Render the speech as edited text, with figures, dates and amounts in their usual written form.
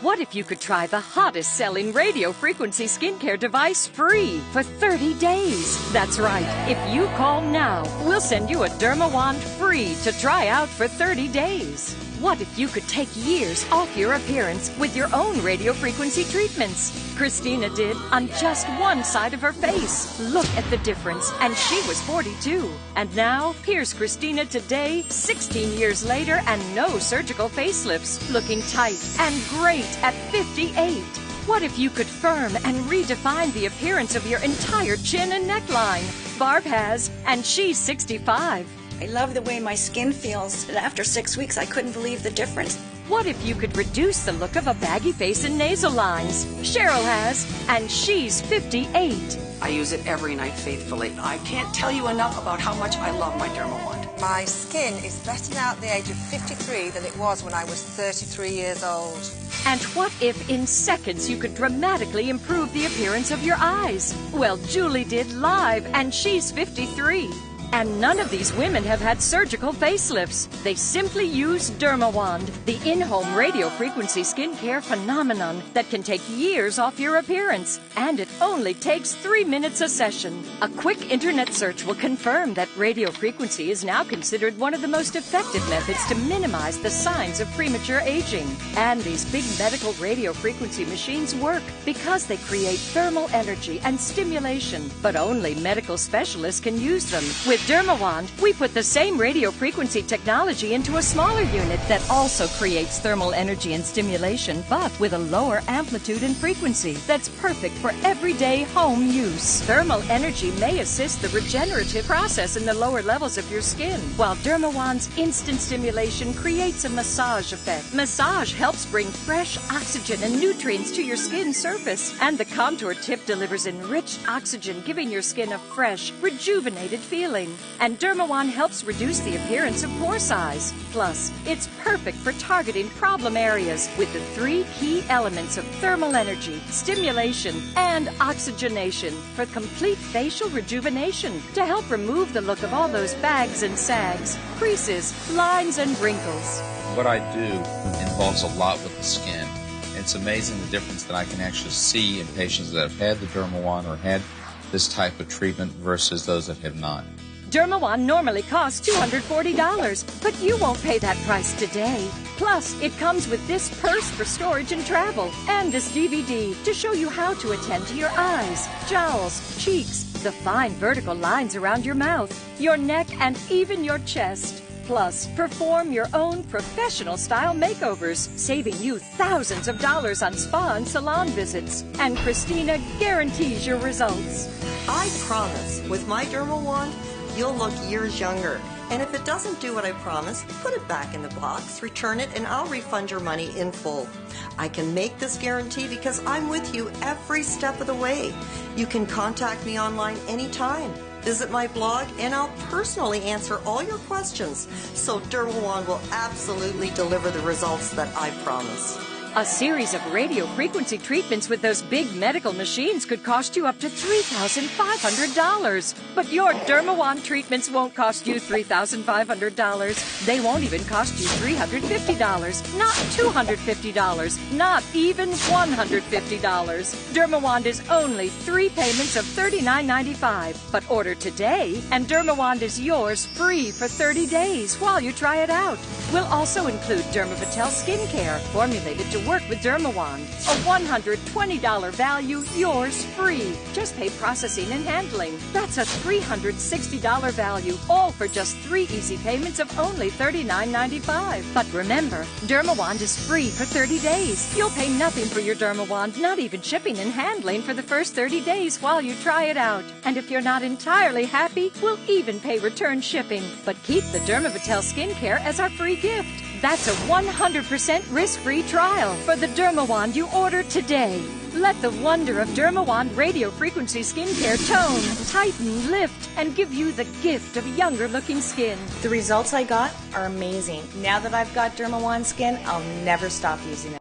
What if you could try the hottest selling radio frequency skincare device free for 30 days? That's right. If you call now, we'll send you a DermaWand free to try out for 30 days. What if you could take years off your appearance with your own radio frequency treatments? Christina did on just one side of her face. Look at the difference, and she was 42. And now, here's Christina today, 16 years later, and no surgical facelifts, looking tight and great at 58. What if you could firm and redefine the appearance of your entire chin and neckline? Barb has, and she's 65. I love the way my skin feels, and after 6 weeks I couldn't believe the difference. What if you could reduce the look of a baggy face and nasal lines? Cheryl has, and she's 58. I use it every night faithfully. I can't tell you enough about how much I love my DermaWand. My skin is better now at the age of 53 than it was when I was 33 years old. And what if in seconds you could dramatically improve the appearance of your eyes? Well, Julie did live, and she's 53. And none of these women have had surgical facelifts. They simply use DermaWand, the in-home radio frequency skincare phenomenon that can take years off your appearance. And it only takes 3 minutes a session. A quick internet search will confirm that radio frequency is now considered one of the most effective methods to minimize the signs of premature aging. And these big medical radio frequency machines work because they create thermal energy and stimulation. But only medical specialists can use them. With DermaWand, we put the same radio frequency technology into a smaller unit that also creates thermal energy and stimulation, but with a lower amplitude and frequency that's perfect for everyday home use. Thermal energy may assist the regenerative process in the lower levels of your skin, while DermaWand's instant stimulation creates a massage effect. Massage helps bring fresh oxygen and nutrients to your skin surface, and the contour tip delivers enriched oxygen, giving your skin a fresh, rejuvenated feeling. And DermaWand helps reduce the appearance of pore size. Plus, it's perfect for targeting problem areas with the 3 key elements of thermal energy, stimulation, and oxygenation for complete facial rejuvenation to help remove the look of all those bags and sags, creases, lines, and wrinkles. What I do involves a lot with the skin. It's amazing the difference that I can actually see in patients that have had the DermaWand or had this type of treatment versus those that have not. DermaWand normally costs $240, but you won't pay that price today. Plus, it comes with this purse for storage and travel, and this DVD to show you how to attend to your eyes, jowls, cheeks, the fine vertical lines around your mouth, your neck, and even your chest. Plus, perform your own professional-style makeovers, saving you thousands of dollars on spa and salon visits. And Christina guarantees your results. I promise, with my DermaWand, you'll look years younger. And if it doesn't do what I promised, put it back in the box, return it, and I'll refund your money in full. I can make this guarantee because I'm with you every step of the way. You can contact me online anytime. Visit my blog, and I'll personally answer all your questions. So DermaWand will absolutely deliver the results that I promise. A series of radio frequency treatments with those big medical machines could cost you up to $3,500. But your DermaWand treatments won't cost you $3,500. They won't even cost you $350, not $250, not even $150. DermaWand is only 3 payments of $39.95. But order today, and DermaWand is yours free for 30 days while you try it out. We'll also include DermaVitel skincare, formulated to work with DermaWand. A $120 value, yours free. Just pay processing and handling. That's a $360 value, all for just 3 easy payments of only $39.95. But remember, DermaWand is free for 30 days. You'll pay nothing for your DermaWand, not even shipping and handling for the first 30 days while you try it out. And if you're not entirely happy, we'll even pay return shipping. But keep the DermaVitel skincare as our free gift. That's a 100% risk-free trial for the DermaWand you order today. Let the wonder of DermaWand radio frequency skincare tone, tighten, lift, and give you the gift of younger-looking skin. The results I got are amazing. Now that I've got DermaWand skin, I'll never stop using it.